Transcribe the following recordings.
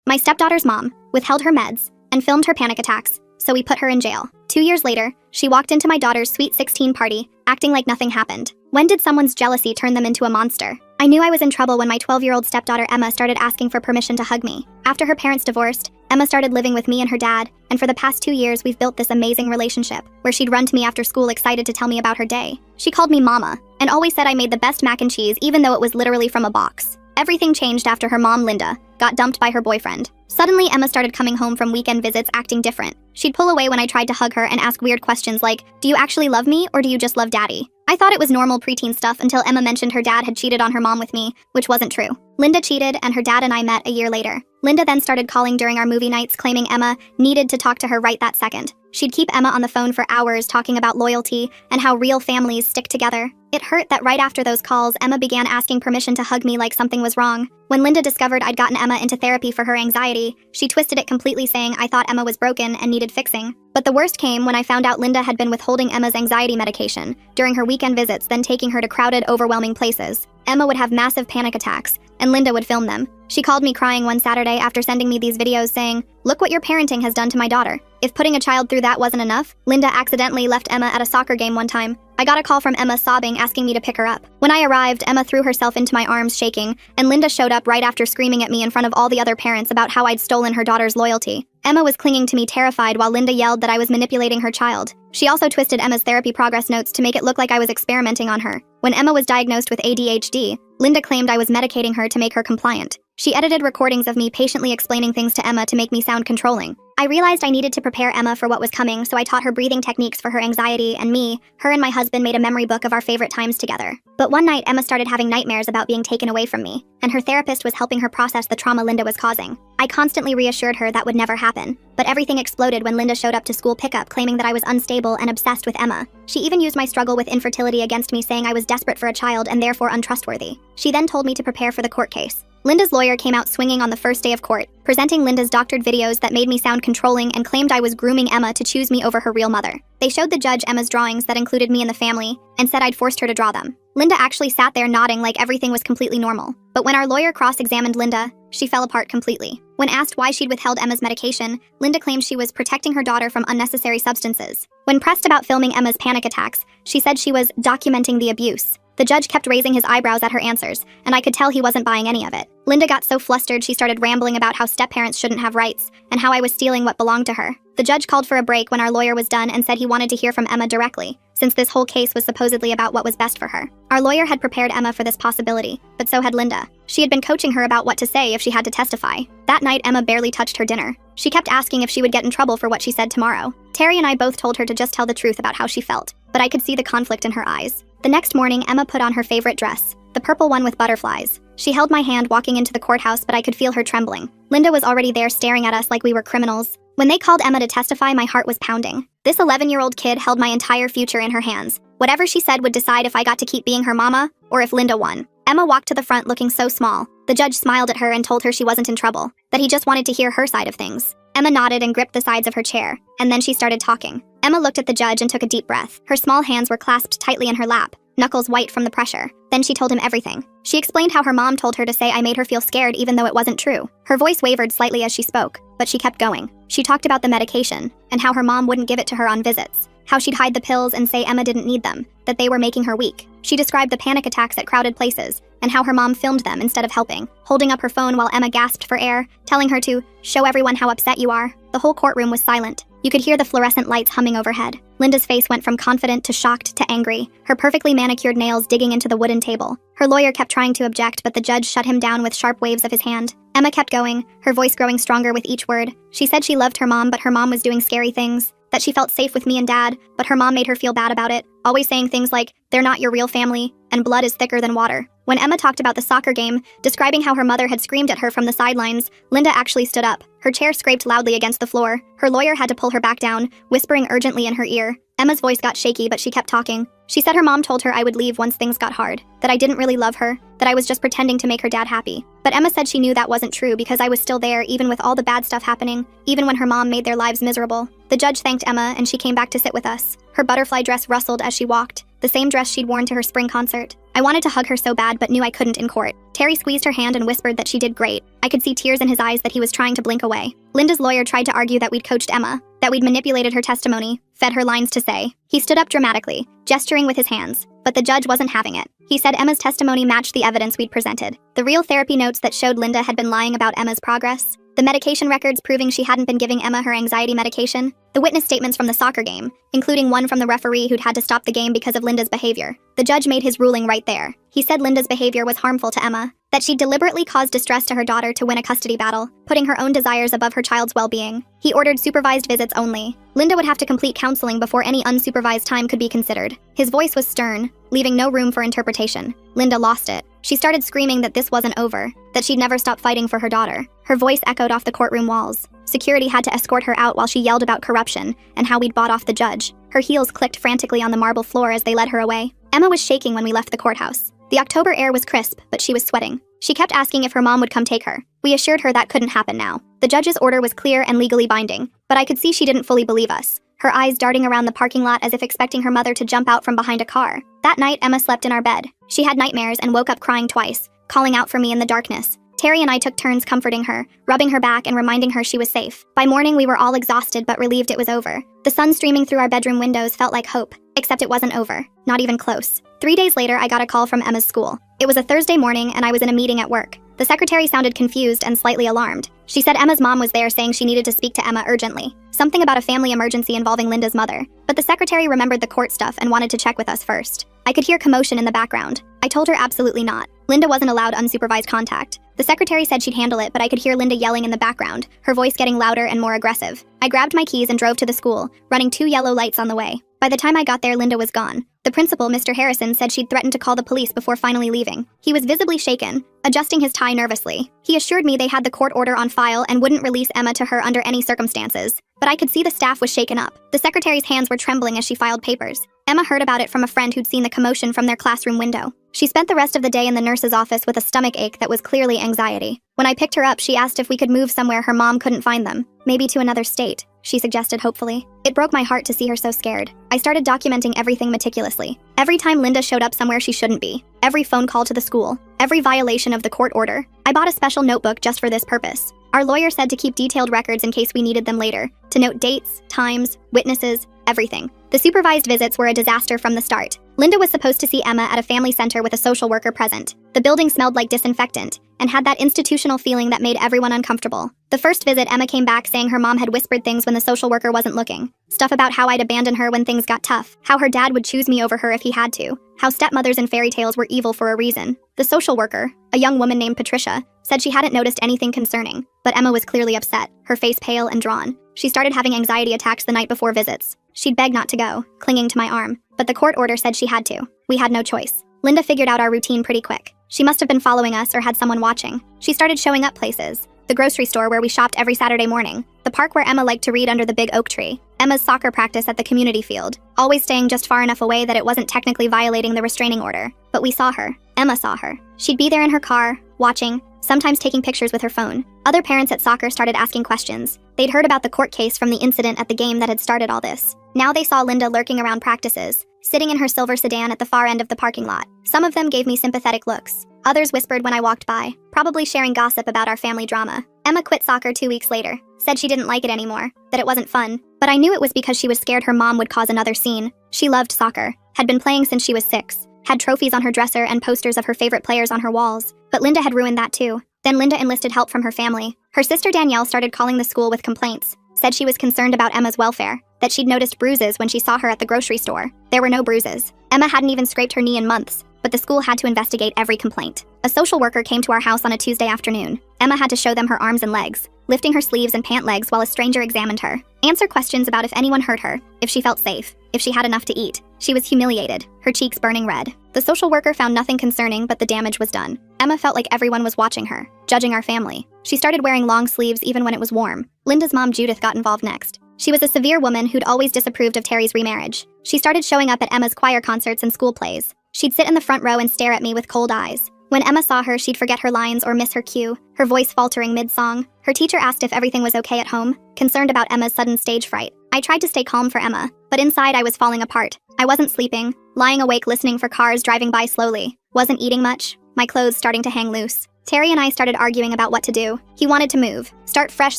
My stepdaughter's mom withheld her meds and filmed her panic attacks, so we put her in jail. 2 years later, she walked into my daughter's sweet 16 party, acting like nothing happened. When did someone's jealousy turn them into a monster? I knew I was in trouble when my 12-year-old stepdaughter Emma started asking for permission to hug me. After her parents divorced, Emma started living with me and her dad, and for the past 2 years we've built this amazing relationship, where she'd run to me after school excited to tell me about her day. She called me Mama, and always said I made the best mac and cheese even though it was literally from a box. Everything changed after her mom, Linda, got dumped by her boyfriend. Suddenly, Emma started coming home from weekend visits acting different. She'd pull away when I tried to hug her and ask weird questions like, "Do you actually love me, or do you just love daddy?" I thought it was normal preteen stuff until Emma mentioned her dad had cheated on her mom with me, which wasn't true. Linda cheated, and her dad and I met a year later. Linda then started calling during our movie nights, claiming Emma needed to talk to her right that second. She'd keep Emma on the phone for hours talking about loyalty and how real families stick together. It hurt that right after those calls, Emma began asking permission to hug me like something was wrong. When Linda discovered I'd gotten Emma into therapy for her anxiety, she twisted it completely, saying I thought Emma was broken and needed fixing. But the worst came when I found out Linda had been withholding Emma's anxiety medication during her weekend visits, then taking her to crowded, overwhelming places. Emma would have massive panic attacks, and Linda would film them. She called me crying one Saturday after sending me these videos saying, "Look what your parenting has done to my daughter." If putting a child through that wasn't enough, Linda accidentally left Emma at a soccer game one time. I got a call from Emma sobbing, asking me to pick her up. When I arrived, Emma threw herself into my arms shaking, and Linda showed up right after screaming at me in front of all the other parents about how I'd stolen her daughter's loyalty. Emma was clinging to me terrified while Linda yelled that I was manipulating her child. She also twisted Emma's therapy progress notes to make it look like I was experimenting on her. When Emma was diagnosed with ADHD, Linda claimed I was medicating her to make her compliant. She edited recordings of me patiently explaining things to Emma to make me sound controlling. I realized I needed to prepare Emma for what was coming, so I taught her breathing techniques for her anxiety, and her and my husband made a memory book of our favorite times together. But one night, Emma started having nightmares about being taken away from me, and her therapist was helping her process the trauma Linda was causing. I constantly reassured her that would never happen, but everything exploded when Linda showed up to school pickup claiming that I was unstable and obsessed with Emma. She even used my struggle with infertility against me, saying I was desperate for a child and therefore untrustworthy. She then told me to prepare for the court case. Linda's lawyer came out swinging on the first day of court, presenting Linda's doctored videos that made me sound controlling and claimed I was grooming Emma to choose me over her real mother. They showed the judge Emma's drawings that included me and the family, and said I'd forced her to draw them. Linda actually sat there nodding like everything was completely normal. But when our lawyer cross-examined Linda, she fell apart completely. When asked why she'd withheld Emma's medication, Linda claimed she was protecting her daughter from unnecessary substances. When pressed about filming Emma's panic attacks, she said she was documenting the abuse. The judge kept raising his eyebrows at her answers, and I could tell he wasn't buying any of it. Linda got so flustered she started rambling about how step-parents shouldn't have rights, and how I was stealing what belonged to her. The judge called for a break when our lawyer was done and said he wanted to hear from Emma directly, since this whole case was supposedly about what was best for her. Our lawyer had prepared Emma for this possibility, but so had Linda. She had been coaching her about what to say if she had to testify. That night, Emma barely touched her dinner. She kept asking if she would get in trouble for what she said tomorrow. Terry and I both told her to just tell the truth about how she felt, but I could see the conflict in her eyes. The next morning, Emma put on her favorite dress, the purple one with butterflies. She held my hand walking into the courthouse, but I could feel her trembling. Linda was already there staring at us like we were criminals. When they called Emma to testify, my heart was pounding. This 11-year-old kid held my entire future in her hands. Whatever she said would decide if I got to keep being her mama, or if Linda won. Emma walked to the front looking so small. The judge smiled at her and told her she wasn't in trouble, that he just wanted to hear her side of things. Emma nodded and gripped the sides of her chair, and then she started talking. Emma looked at the judge and took a deep breath. Her small hands were clasped tightly in her lap, knuckles white from the pressure. Then she told him everything. She explained how her mom told her to say I made her feel scared even though it wasn't true. Her voice wavered slightly as she spoke, but she kept going. She talked about the medication, and how her mom wouldn't give it to her on visits. How she'd hide the pills and say Emma didn't need them, that they were making her weak. She described the panic attacks at crowded places, and how her mom filmed them instead of helping, holding up her phone while Emma gasped for air, telling her to show everyone how upset you are. The whole courtroom was silent. You could hear the fluorescent lights humming overhead. Linda's face went from confident to shocked to angry, her perfectly manicured nails digging into the wooden table. Her lawyer kept trying to object, but the judge shut him down with sharp waves of his hand. Emma kept going, her voice growing stronger with each word. She said she loved her mom, but her mom was doing scary things. That she felt safe with me and dad, but her mom made her feel bad about it, always saying things like, "They're not your real family," and "blood is thicker than water." When Emma talked about the soccer game, describing how her mother had screamed at her from the sidelines, Linda actually stood up. Her chair scraped loudly against the floor. Her lawyer had to pull her back down, whispering urgently in her ear. Emma's voice got shaky, but she kept talking. She said her mom told her I would leave once things got hard, that I didn't really love her, that I was just pretending to make her dad happy. But Emma said she knew that wasn't true because I was still there even with all the bad stuff happening, even when her mom made their lives miserable. The judge thanked Emma and she came back to sit with us. Her butterfly dress rustled as she walked, the same dress she'd worn to her spring concert. I wanted to hug her so bad but knew I couldn't in court. Terry squeezed her hand and whispered that she did great. I could see tears in his eyes that he was trying to blink away. Linda's lawyer tried to argue that we'd coached Emma, that we'd manipulated her testimony, fed her lines to say. He stood up dramatically, gesturing with his hands, but the judge wasn't having it. He said Emma's testimony matched the evidence we'd presented. The real therapy notes that showed Linda had been lying about Emma's progress, the medication records proving she hadn't been giving Emma her anxiety medication, the witness statements from the soccer game, including one from the referee who'd had to stop the game because of Linda's behavior. The judge made his ruling right there. He said Linda's behavior was harmful to Emma, that she deliberately caused distress to her daughter to win a custody battle, putting her own desires above her child's well-being. He ordered supervised visits only. Linda would have to complete counseling before any unsupervised time could be considered. His voice was stern, leaving no room for interpretation. Linda lost it. She started screaming that this wasn't over, that she'd never stop fighting for her daughter. Her voice echoed off the courtroom walls. Security had to escort her out while she yelled about corruption and how we'd bought off the judge. Her heels clicked frantically on the marble floor as they led her away. Emma was shaking when we left the courthouse. The October air was crisp, but she was sweating. She kept asking if her mom would come take her. We assured her that couldn't happen now. The judge's order was clear and legally binding, but I could see she didn't fully believe us, her eyes darting around the parking lot as if expecting her mother to jump out from behind a car. That night, Emma slept in our bed. She had nightmares and woke up crying twice, calling out for me in the darkness. Terry and I took turns comforting her, rubbing her back and reminding her she was safe. By morning, we were all exhausted but relieved it was over. The sun streaming through our bedroom windows felt like hope, except it wasn't over. Not even close. 3 days later, I got a call from Emma's school. It was a Thursday morning and I was in a meeting at work. The secretary sounded confused and slightly alarmed. She said Emma's mom was there saying she needed to speak to Emma urgently. Something about a family emergency involving Linda's mother. But the secretary remembered the court stuff and wanted to check with us first. I could hear commotion in the background. I told her absolutely not. Linda wasn't allowed unsupervised contact. The secretary said she'd handle it, but I could hear Linda yelling in the background, her voice getting louder and more aggressive. I grabbed my keys and drove to the school, running 2 yellow lights on the way. By the time I got there, Linda was gone. The principal, Mr. Harrison, said she'd threatened to call the police before finally leaving. He was visibly shaken, adjusting his tie nervously. He assured me they had the court order on file and wouldn't release Emma to her under any circumstances. But I could see the staff was shaken up. The secretary's hands were trembling as she filed papers. Emma heard about it from a friend who'd seen the commotion from their classroom window. She spent the rest of the day in the nurse's office with a stomach ache that was clearly anxiety. When I picked her up, she asked if we could move somewhere her mom couldn't find them. Maybe to another state, she suggested hopefully. It broke my heart to see her so scared. I started documenting everything meticulously. Every time Linda showed up somewhere she shouldn't be. Every phone call to the school. Every violation of the court order. I bought a special notebook just for this purpose. Our lawyer said to keep detailed records in case we needed them later, to note dates, times, witnesses, everything. The supervised visits were a disaster from the start. Linda was supposed to see Emma at a family center with a social worker present. The building smelled like disinfectant and had that institutional feeling that made everyone uncomfortable. The first visit, Emma came back saying her mom had whispered things when the social worker wasn't looking. Stuff about how I'd abandon her when things got tough, how her dad would choose me over her if he had to, how stepmothers in fairy tales were evil for a reason. The social worker, a young woman named Patricia, said she hadn't noticed anything concerning, but Emma was clearly upset, her face pale and drawn. She started having anxiety attacks the night before visits. She'd beg not to go, clinging to my arm, but the court order said she had to. We had no choice. Linda figured out our routine pretty quick. She must have been following us or had someone watching. She started showing up places. The grocery store where we shopped every Saturday morning. The park where Emma liked to read under the big oak tree. Emma's soccer practice at the community field. Always staying just far enough away that it wasn't technically violating the restraining order. But we saw her. Emma saw her. She'd be there in her car, watching, sometimes taking pictures with her phone. Other parents at soccer started asking questions. They'd heard about the court case from the incident at the game that had started all this. Now they saw Linda lurking around practices, sitting in her silver sedan at the far end of the parking lot. Some of them gave me sympathetic looks. Others whispered when I walked by, probably sharing gossip about our family drama. Emma quit soccer 2 weeks later, said she didn't like it anymore, that it wasn't fun, but I knew it was because she was scared her mom would cause another scene. She loved soccer, had been playing since she was 6, had trophies on her dresser and posters of her favorite players on her walls, but Linda had ruined that too. Then Linda enlisted help from her family. Her sister Danielle started calling the school with complaints, said she was concerned about Emma's welfare, that she'd noticed bruises when she saw her at the grocery store. There were no bruises. Emma hadn't even scraped her knee in months, but the school had to investigate every complaint. A social worker came to our house on a Tuesday afternoon. Emma had to show them her arms and legs, lifting her sleeves and pant legs while a stranger examined her. Answer questions about if anyone hurt her, if she felt safe, if she had enough to eat. She was humiliated, her cheeks burning red. The social worker found nothing concerning, but the damage was done. Emma felt like everyone was watching her, judging our family. She started wearing long sleeves even when it was warm. Linda's mom, Judith, got involved next. She was a severe woman who'd always disapproved of Terry's remarriage. She started showing up at Emma's choir concerts and school plays. She'd sit in the front row and stare at me with cold eyes. When Emma saw her, she'd forget her lines or miss her cue, her voice faltering mid-song. Her teacher asked if everything was okay at home, concerned about Emma's sudden stage fright. I tried to stay calm for Emma, but inside I was falling apart. I wasn't sleeping, lying awake listening for cars driving by slowly, wasn't eating much, my clothes starting to hang loose. Terry and I started arguing about what to do. He wanted to move, start fresh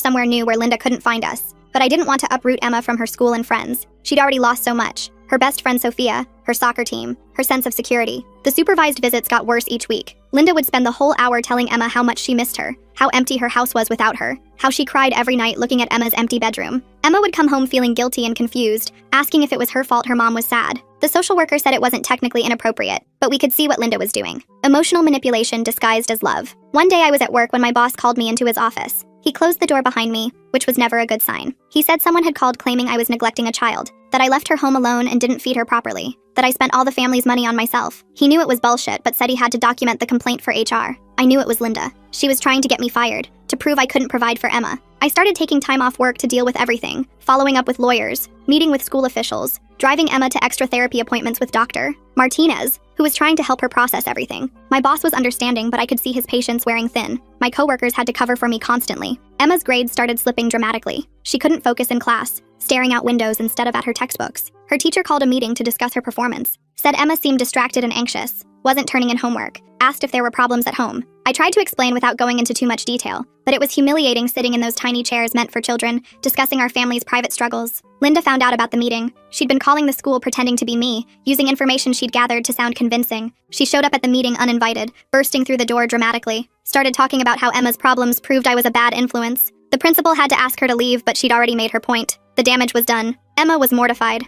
somewhere new where Linda couldn't find us. But I didn't want to uproot Emma from her school and friends. She'd already lost so much. Her best friend Sophia, her soccer team, her sense of security. The supervised visits got worse each week. Linda would spend the whole hour telling Emma how much she missed her, how empty her house was without her, how she cried every night looking at Emma's empty bedroom. Emma would come home feeling guilty and confused, asking if it was her fault her mom was sad. The social worker said it wasn't technically inappropriate, but we could see what Linda was doing. Emotional manipulation disguised as love. One day I was at work when my boss called me into his office. He closed the door behind me, which was never a good sign. He said someone had called claiming I was neglecting a child, that I left her home alone and didn't feed her properly, that I spent all the family's money on myself. He knew it was bullshit, but said he had to document the complaint for HR. I knew it was Linda. She was trying to get me fired, to prove I couldn't provide for Emma. I started taking time off work to deal with everything, following up with lawyers, meeting with school officials, driving Emma to extra therapy appointments with Dr. Martinez, who was trying to help her process everything. My boss was understanding, but I could see his patience wearing thin. My coworkers had to cover for me constantly. Emma's grades started slipping dramatically. She couldn't focus in class, staring out windows instead of at her textbooks. Her teacher called a meeting to discuss her performance, said Emma seemed distracted and anxious, wasn't turning in homework, asked if there were problems at home. I tried to explain without going into too much detail, but it was humiliating sitting in those tiny chairs meant for children, discussing our family's private struggles. Linda found out about the meeting. She'd been calling the school pretending to be me, using information she'd gathered to sound convincing. She showed up at the meeting uninvited, bursting through the door dramatically, started talking about how Emma's problems proved I was a bad influence. The principal had to ask her to leave, but she'd already made her point. The damage was done. Emma was mortified.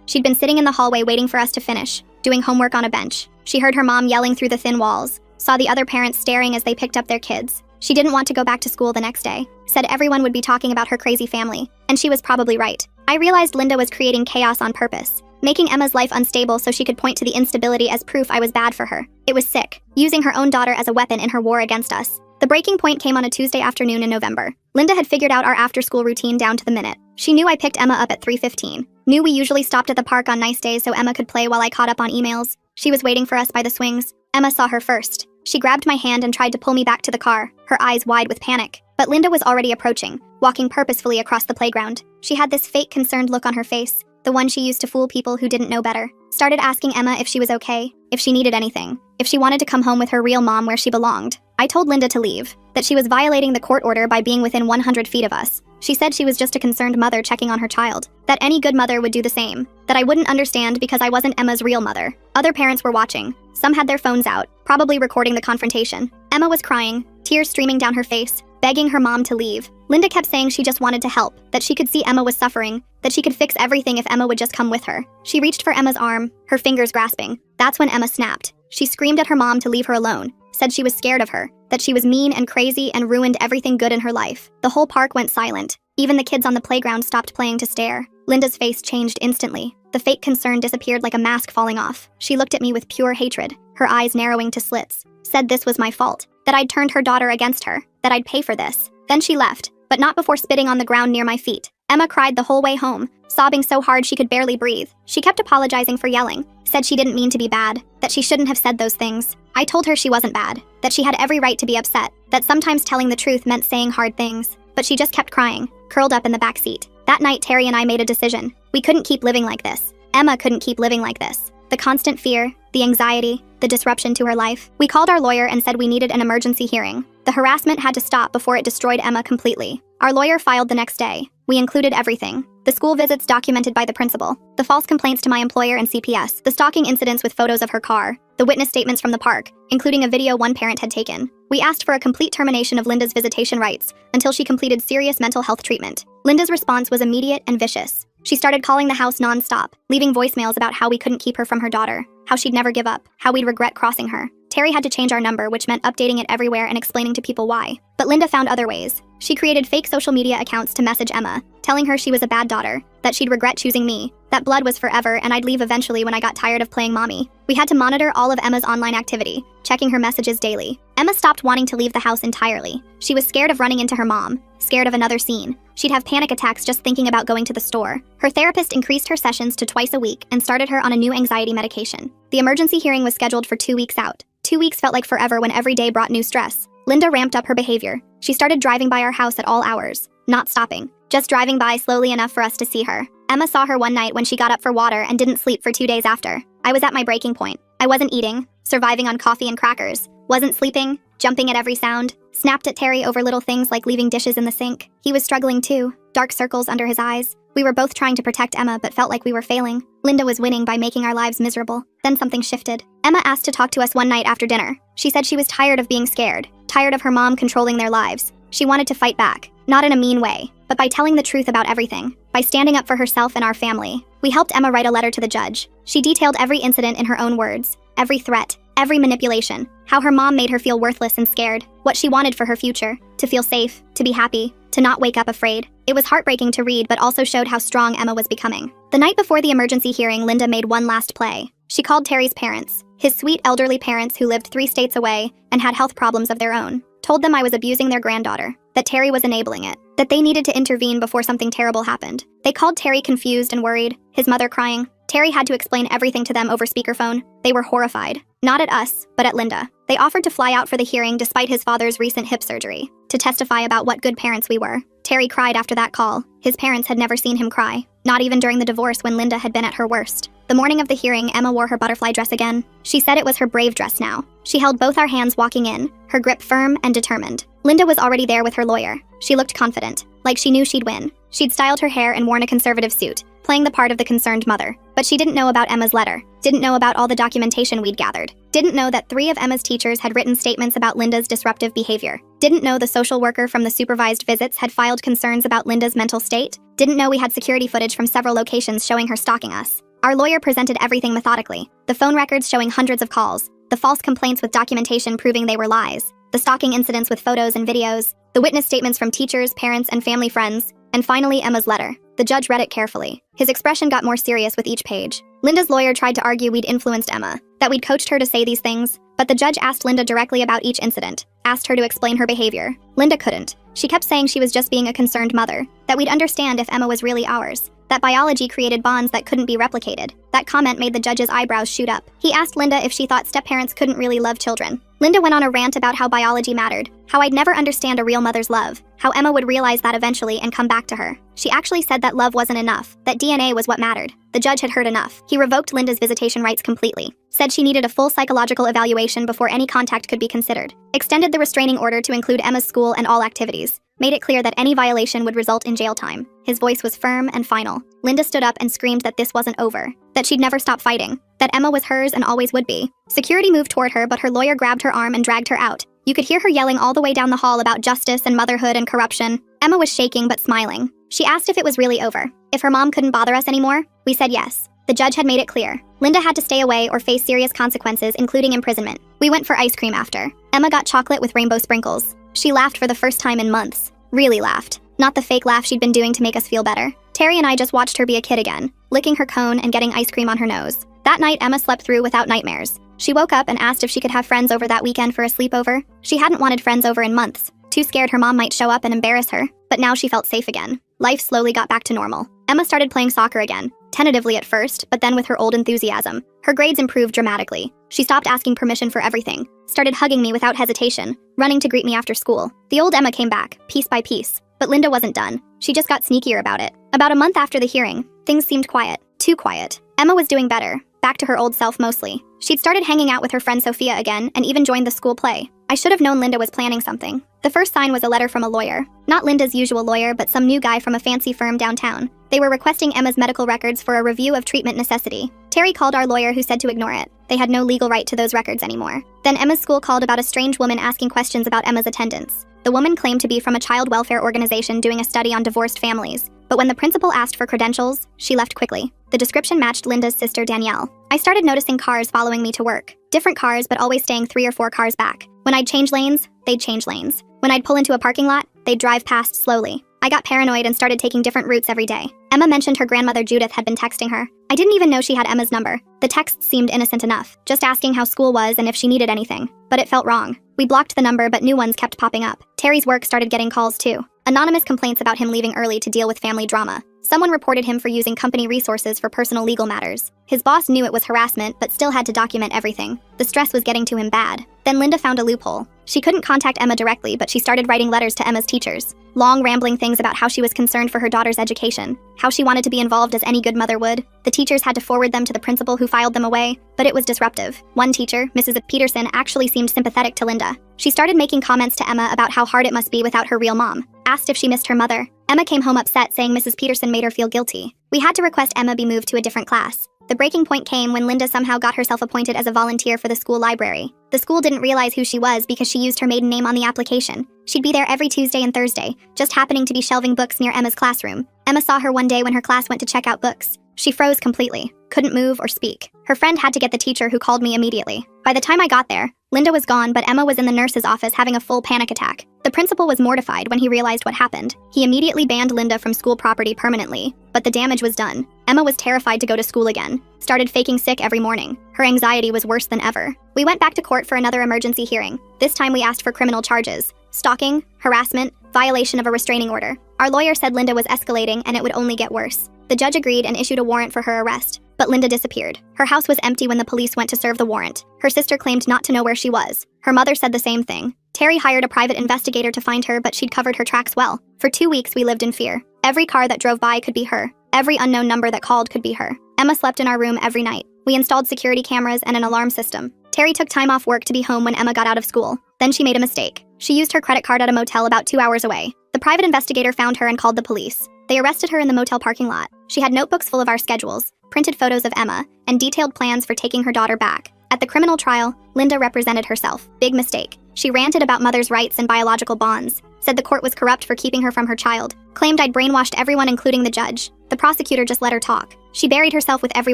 She'd been sitting in the hallway waiting for us to finish, doing homework on a bench. She heard her mom yelling through the thin walls, saw the other parents staring as they picked up their kids. She didn't want to go back to school the next day, said everyone would be talking about her crazy family, and she was probably right. I realized Linda was creating chaos on purpose, making Emma's life unstable so she could point to the instability as proof I was bad for her. It was sick, using her own daughter as a weapon in her war against us. The breaking point came on a Tuesday afternoon in November. Linda had figured out our after-school routine down to the minute. She knew I picked Emma up at 3:15, knew we usually stopped at the park on nice days so Emma could play while I caught up on emails. She was waiting for us by the swings. Emma saw her first. She grabbed my hand and tried to pull me back to the car, her eyes wide with panic. But Linda was already approaching, walking purposefully across the playground. She had this fake concerned look on her face, the one she used to fool people who didn't know better. Started asking Emma if she was okay, if she needed anything, if she wanted to come home with her real mom where she belonged. I told Linda to leave, that she was violating the court order by being within 100 feet of us. She said she was just a concerned mother checking on her child, that any good mother would do the same, that I wouldn't understand because I wasn't Emma's real mother. Other parents were watching. Some had their phones out, probably recording the confrontation. Emma was crying, tears streaming down her face, begging her mom to leave. Linda kept saying she just wanted to help, that she could see Emma was suffering, that she could fix everything if Emma would just come with her. She reached for Emma's arm, her fingers grasping. That's when Emma snapped. She screamed at her mom to leave her alone, said she was scared of her, that she was mean and crazy and ruined everything good in her life. The whole park went silent. Even the kids on the playground stopped playing to stare. Linda's face changed instantly. The fake concern disappeared like a mask falling off. She looked at me with pure hatred, her eyes narrowing to slits, said this was my fault, that I'd turned her daughter against her, that I'd pay for this. Then she left, but not before spitting on the ground near my feet. Emma cried the whole way home, sobbing so hard she could barely breathe. She kept apologizing for yelling, said she didn't mean to be bad, that she shouldn't have said those things. I told her she wasn't bad, that she had every right to be upset, that sometimes telling the truth meant saying hard things. But she just kept crying, curled up in the back seat. That night, Terry and I made a decision. We couldn't keep living like this. Emma couldn't keep living like this. The constant fear, the anxiety, the disruption to her life. We called our lawyer and said we needed an emergency hearing. The harassment had to stop before it destroyed Emma completely. Our lawyer filed the next day. We included everything. The school visits documented by the principal, the false complaints to my employer and CPS, the stalking incidents with photos of her car, the witness statements from the park, including a video one parent had taken. We asked for a complete termination of Linda's visitation rights until she completed serious mental health treatment. Linda's response was immediate and vicious. She started calling the house non-stop, leaving voicemails about how we couldn't keep her from her daughter, how she'd never give up, how we'd regret crossing her. Terry had to change our number, which meant updating it everywhere and explaining to people why. But Linda found other ways. She created fake social media accounts to message Emma, telling her she was a bad daughter, that she'd regret choosing me, that blood was forever and I'd leave eventually when I got tired of playing mommy. We had to monitor all of Emma's online activity, checking her messages daily. Emma stopped wanting to leave the house entirely. She was scared of running into her mom, scared of another scene. She'd have panic attacks just thinking about going to the store. Her therapist increased her sessions to twice a week and started her on a new anxiety medication. The emergency hearing was scheduled for 2 weeks out. 2 weeks felt like forever when every day brought new stress. Linda ramped up her behavior. She started driving by our house at all hours, not stopping, just driving by slowly enough for us to see her. Emma saw her one night when she got up for water and didn't sleep for 2 days after. I was at my breaking point. I wasn't eating, surviving on coffee and crackers, wasn't sleeping, jumping at every sound, snapped at Terry over little things like leaving dishes in the sink. He was struggling too, dark circles under his eyes. We were both trying to protect Emma but felt like we were failing. Linda was winning by making our lives miserable. Then something shifted. Emma asked to talk to us one night after dinner. She said she was tired of being scared, tired of her mom controlling their lives. She wanted to fight back, not in a mean way, but by telling the truth about everything, by standing up for herself and our family. We helped Emma write a letter to the judge. She detailed every incident in her own words, every threat, every manipulation, how her mom made her feel worthless and scared, what she wanted for her future, to feel safe, to be happy, to not wake up afraid. It was heartbreaking to read but also showed how strong Emma was becoming. The night before the emergency hearing, Linda made one last play. She called Terry's parents, his sweet elderly parents who lived 3 states away and had health problems of their own, told them I was abusing their granddaughter, that Terry was enabling it, that they needed to intervene before something terrible happened. They called Terry confused and worried, his mother crying. Terry had to explain everything to them over speakerphone. They were horrified. Not at us, but at Linda. They offered to fly out for the hearing despite his father's recent hip surgery, to testify about what good parents we were. Terry cried after that call. His parents had never seen him cry, not even during the divorce when Linda had been at her worst. The morning of the hearing, Emma wore her butterfly dress again. She said it was her brave dress now. She held both our hands walking in, her grip firm and determined. Linda was already there with her lawyer. She looked confident, like she knew she'd win. She'd styled her hair and worn a conservative suit, playing the part of the concerned mother. But she didn't know about Emma's letter, didn't know about all the documentation we'd gathered, didn't know that 3 of Emma's teachers had written statements about Linda's disruptive behavior, didn't know the social worker from the supervised visits had filed concerns about Linda's mental state, didn't know we had security footage from several locations showing her stalking us. Our lawyer presented everything methodically, the phone records showing hundreds of calls, the false complaints with documentation proving they were lies, the stalking incidents with photos and videos, the witness statements from teachers, parents, and family friends, and finally Emma's letter. The judge read it carefully. His expression got more serious with each page. Linda's lawyer tried to argue we'd influenced Emma, that we'd coached her to say these things, but the judge asked Linda directly about each incident, asked her to explain her behavior. Linda couldn't. She kept saying she was just being a concerned mother, that we'd understand if Emma was really ours, that biology created bonds that couldn't be replicated. That comment made the judge's eyebrows shoot up. He asked Linda if she thought step-parents couldn't really love children. Linda went on a rant about how biology mattered, how I'd never understand a real mother's love, how Emma would realize that eventually and come back to her. She actually said that love wasn't enough, that DNA was what mattered. The judge had heard enough. He revoked Linda's visitation rights completely, said she needed a full psychological evaluation before any contact could be considered, extended the restraining order to include Emma's school and all activities, made it clear that any violation would result in jail time. His voice was firm and final. Linda stood up and screamed that this wasn't over, that she'd never stop fighting, that Emma was hers and always would be. Security moved toward her, but her lawyer grabbed her arm and dragged her out. You could hear her yelling all the way down the hall about justice and motherhood and corruption. Emma was shaking but smiling. She asked if it was really over, if her mom couldn't bother us anymore. We said yes. The judge had made it clear. Linda had to stay away or face serious consequences, including imprisonment. We went for ice cream after. Emma got chocolate with rainbow sprinkles. She laughed for the first time in months. Really laughed. Not the fake laugh she'd been doing to make us feel better. Terry and I just watched her be a kid again, licking her cone and getting ice cream on her nose. That night, Emma slept through without nightmares. She woke up and asked if she could have friends over that weekend for a sleepover. She hadn't wanted friends over in months, too scared her mom might show up and embarrass her. But now she felt safe again. Life slowly got back to normal. Emma started playing soccer again, tentatively at first, but then with her old enthusiasm. Her grades improved dramatically. She stopped asking permission for everything, started hugging me without hesitation, running to greet me after school. The old Emma came back, piece by piece. But Linda wasn't done. She just got sneakier about it. About a month after the hearing, things seemed quiet. Too quiet. Emma was doing better, back to her old self mostly. She'd started hanging out with her friend Sophia again and even joined the school play. I should have known Linda was planning something. The first sign was a letter from a lawyer. Not Linda's usual lawyer, but some new guy from a fancy firm downtown. They were requesting Emma's medical records for a review of treatment necessity. Terry called our lawyer, who said to ignore it. They had no legal right to those records anymore. Then Emma's school called about a strange woman asking questions about Emma's attendance. The woman claimed to be from a child welfare organization doing a study on divorced families. But when the principal asked for credentials, she left quickly. The description matched Linda's sister Danielle. I started noticing cars following me to work. Different cars, but always staying 3 or 4 cars back. When I'd change lanes, they'd change lanes. When I'd pull into a parking lot, they'd drive past slowly. I got paranoid and started taking different routes every day. Emma mentioned her grandmother Judith had been texting her. I didn't even know she had Emma's number. The texts seemed innocent enough, just asking how school was and if she needed anything. But it felt wrong. We blocked the number, but new ones kept popping up. Terry's work started getting calls too. Anonymous complaints about him leaving early to deal with family drama. Someone reported him for using company resources for personal legal matters. His boss knew it was harassment, but still had to document everything. The stress was getting to him bad. Then Linda found a loophole. She couldn't contact Emma directly, but she started writing letters to Emma's teachers. Long, rambling things about how she was concerned for her daughter's education, how she wanted to be involved as any good mother would. The teachers had to forward them to the principal, who filed them away, but it was disruptive. One teacher, Mrs. Peterson, actually seemed sympathetic to Linda. She started making comments to Emma about how hard it must be without her real mom. Asked if she missed her mother. Emma came home upset, saying Mrs. Peterson made her feel guilty. We had to request Emma be moved to a different class. The breaking point came when Linda somehow got herself appointed as a volunteer for the school library. The school didn't realize who she was because she used her maiden name on the application. She'd be there every Tuesday and Thursday, just happening to be shelving books near Emma's classroom. Emma saw her one day when her class went to check out books. She froze completely, couldn't move or speak. Her friend had to get the teacher, who called me immediately. By the time I got there, Linda was gone, but Emma was in the nurse's office having a full panic attack. The principal was mortified when he realized what happened. He immediately banned Linda from school property permanently, but the damage was done. Emma was terrified to go to school again, started faking sick every morning. Her anxiety was worse than ever. We went back to court for another emergency hearing. This time we asked for criminal charges: stalking, harassment, violation of a restraining order. Our lawyer said Linda was escalating and it would only get worse. The judge agreed and issued a warrant for her arrest, but Linda disappeared. Her house was empty when the police went to serve the warrant. Her sister claimed not to know where she was. Her mother said the same thing. Terry hired a private investigator to find her, but she'd covered her tracks well. For 2 weeks, we lived in fear. Every car that drove by could be her. Every unknown number that called could be her. Emma slept in our room every night. We installed security cameras and an alarm system. Terry took time off work to be home when Emma got out of school. Then she made a mistake. She used her credit card at a motel about 2 hours away. The private investigator found her and called the police. They arrested her in the motel parking lot. She had notebooks full of our schedules, printed photos of Emma, and detailed plans for taking her daughter back. At the criminal trial, Linda represented herself. Big mistake. She ranted about mother's rights and biological bonds, said the court was corrupt for keeping her from her child, claimed I'd brainwashed everyone including the judge. The prosecutor just let her talk. She buried herself with every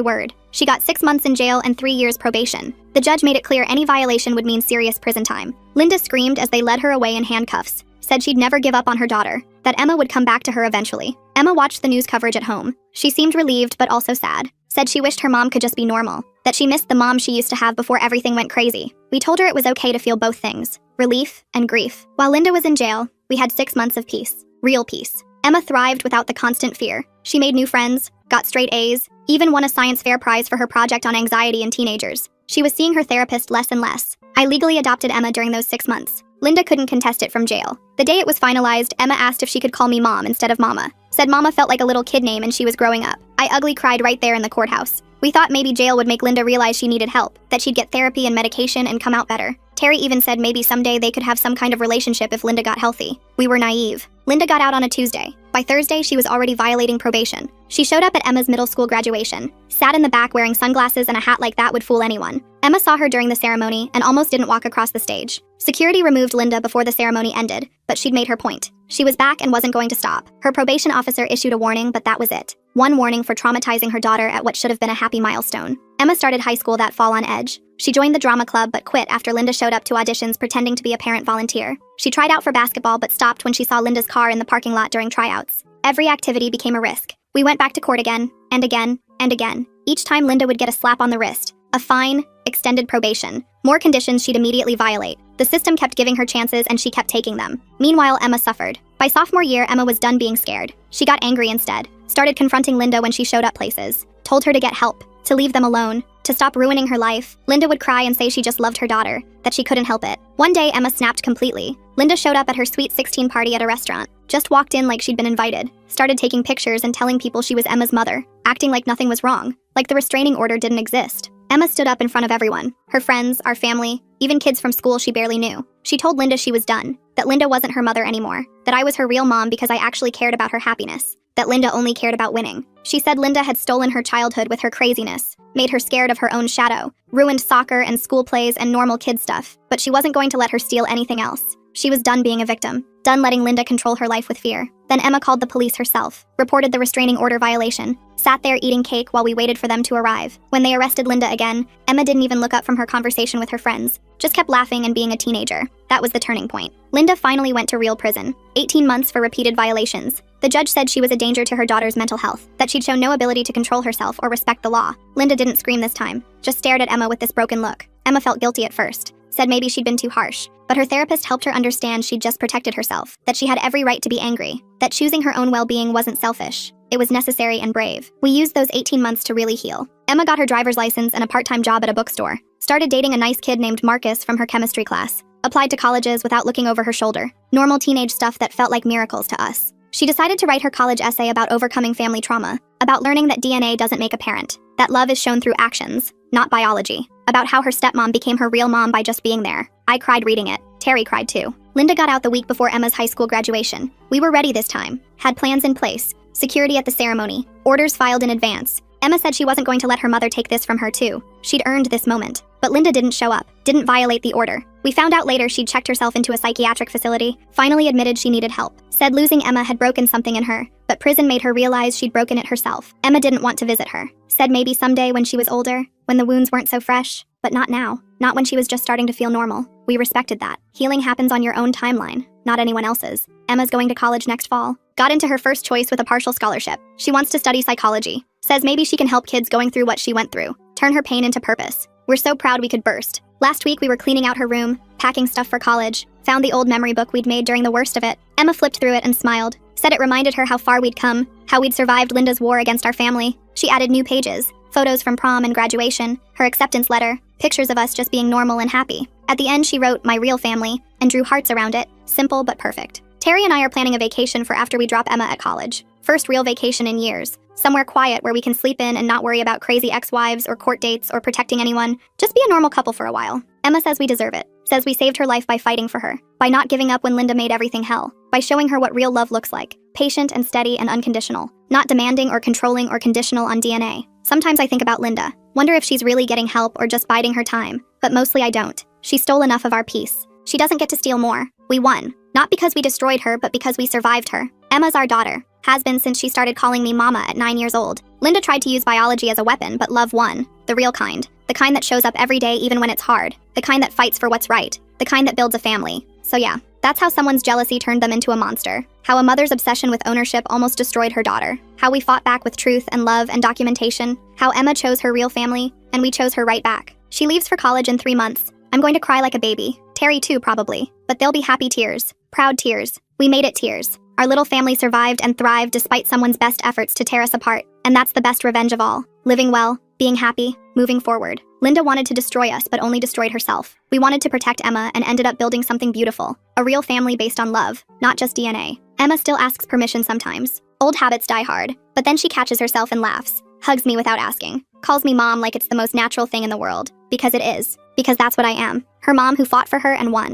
word. She got 6 months in jail and 3 years probation. The judge made it clear any violation would mean serious prison time. Linda screamed as they led her away in handcuffs, said she'd never give up on her daughter, that Emma would come back to her eventually. Emma watched the news coverage at home. She seemed relieved but also sad, said she wished her mom could just be normal, that she missed the mom she used to have before everything went crazy. We told her it was okay to feel both things, relief and grief. While Linda was in jail, we had 6 months of peace. Real peace. Emma thrived without the constant fear. She made new friends, got straight A's, even won a science fair prize for her project on anxiety in teenagers. She was seeing her therapist less and less. I legally adopted Emma during those 6 months. Linda couldn't contest it from jail. The day it was finalized, Emma asked if she could call me Mom instead of Mama. Said Mama felt like a little kid name and she was growing up. I ugly cried right there in the courthouse. We thought maybe jail would make Linda realize she needed help, that she'd get therapy and medication and come out better. Terry even said maybe someday they could have some kind of relationship if Linda got healthy. We were naive. Linda got out on a Tuesday. By Thursday, she was already violating probation. She showed up at Emma's middle school graduation, sat in the back wearing sunglasses and a hat like that would fool anyone. Emma saw her during the ceremony and almost didn't walk across the stage. Security removed Linda before the ceremony ended, but she'd made her point. She was back and wasn't going to stop. Her probation officer issued a warning, but that was it. One warning for traumatizing her daughter at what should have been a happy milestone. Emma started high school that fall on edge. She joined the drama club but quit after Linda showed up to auditions pretending to be a parent volunteer. She tried out for basketball but stopped when she saw Linda's car in the parking lot during tryouts. Every activity became a risk. We went back to court again, and again, and again. Each time Linda would get a slap on the wrist, a fine, extended probation, more conditions she'd immediately violate. The system kept giving her chances and she kept taking them. Meanwhile, Emma suffered. By sophomore year, Emma was done being scared. She got angry instead, started confronting Linda when she showed up places, told her to get help, to leave them alone, to stop ruining her life. Linda would cry and say she just loved her daughter, that she couldn't help it. One day, Emma snapped completely. Linda showed up at her Sweet 16 party at a restaurant, just walked in like she'd been invited, started taking pictures and telling people she was Emma's mother, acting like nothing was wrong, like the restraining order didn't exist. Emma stood up in front of everyone, her friends, our family, even kids from school she barely knew. She told Linda she was done, that Linda wasn't her mother anymore, that I was her real mom because I actually cared about her happiness, that Linda only cared about winning. She said Linda had stolen her childhood with her craziness, made her scared of her own shadow, ruined soccer and school plays and normal kid stuff, but she wasn't going to let her steal anything else. She was done being a victim, done letting Linda control her life with fear. Then Emma called the police herself, reported the restraining order violation, sat there eating cake while we waited for them to arrive. When they arrested Linda again, Emma didn't even look up from her conversation with her friends, just kept laughing and being a teenager. That was the turning point. Linda finally went to real prison, 18 months for repeated violations. The judge said she was a danger to her daughter's mental health, that she'd show no ability to control herself or respect the law. Linda didn't scream this time, just stared at Emma with this broken look. Emma felt guilty at first, said maybe she'd been too harsh, but her therapist helped her understand she'd just protected herself, that she had every right to be angry, that choosing her own well-being wasn't selfish. It was necessary and brave. We used those 18 months to really heal. Emma got her driver's license and a part-time job at a bookstore, started dating a nice kid named Marcus from her chemistry class, applied to colleges without looking over her shoulder. Normal teenage stuff that felt like miracles to us. She decided to write her college essay about overcoming family trauma, about learning that DNA doesn't make a parent, that love is shown through actions, not biology, about how her stepmom became her real mom by just being there. I cried reading it. Terry cried too. Linda got out the week before Emma's high school graduation. We were ready this time, had plans in place, security at the ceremony, orders filed in advance. Emma said she wasn't going to let her mother take this from her too. She'd earned this moment. But Linda didn't show up, didn't violate the order. We found out later she'd checked herself into a psychiatric facility, finally admitted she needed help. Said losing Emma had broken something in her, but prison made her realize she'd broken it herself. Emma didn't want to visit her. Said maybe someday when she was older, when the wounds weren't so fresh, but not now. Not when she was just starting to feel normal. We respected that. Healing happens on your own timeline, not anyone else's. Emma's going to college next fall. Got into her first choice with a partial scholarship. She wants to study psychology. Says maybe she can help kids going through what she went through. Turn her pain into purpose. We're so proud we could burst. Last week we were cleaning out her room, packing stuff for college, found the old memory book we'd made during the worst of it. Emma flipped through it and smiled. Said it reminded her how far we'd come, how we'd survived Linda's war against our family. She added new pages, photos from prom and graduation, her acceptance letter, pictures of us just being normal and happy. At the end she wrote, "My real family," and drew hearts around it, simple but perfect. Terry and I are planning a vacation for after we drop Emma at college. First real vacation in years. Somewhere quiet where we can sleep in and not worry about crazy ex-wives or court dates or protecting anyone. Just be a normal couple for a while. Emma says we deserve it. Says we saved her life by fighting for her. By not giving up when Linda made everything hell. By showing her what real love looks like. Patient and steady and unconditional. Not demanding or controlling or conditional on DNA. Sometimes I think about Linda. Wonder if she's really getting help or just biding her time. But mostly I don't. She stole enough of our peace. She doesn't get to steal more. We won. Not because we destroyed her, but because we survived her. Emma's our daughter. Has been since she started calling me mama at 9 years old. Linda tried to use biology as a weapon, but love won. The real kind. The kind that shows up every day even when it's hard. The kind that fights for what's right. The kind that builds a family. So yeah, that's how someone's jealousy turned them into a monster. How a mother's obsession with ownership almost destroyed her daughter. How we fought back with truth and love and documentation. How Emma chose her real family, and we chose her right back. She leaves for college in 3 months. I'm going to cry like a baby. Terry too, probably. But they'll be happy tears. Proud tears. We made it tears. Our little family survived and thrived despite someone's best efforts to tear us apart. And that's the best revenge of all. Living well, being happy, moving forward. Linda wanted to destroy us, but only destroyed herself. We wanted to protect Emma and ended up building something beautiful. A real family based on love, not just DNA. Emma still asks permission sometimes. Old habits die hard, but then she catches herself and laughs. Hugs me without asking. Calls me mom like it's the most natural thing in the world. Because it is. Because that's what I am. Her mom who fought for her and won.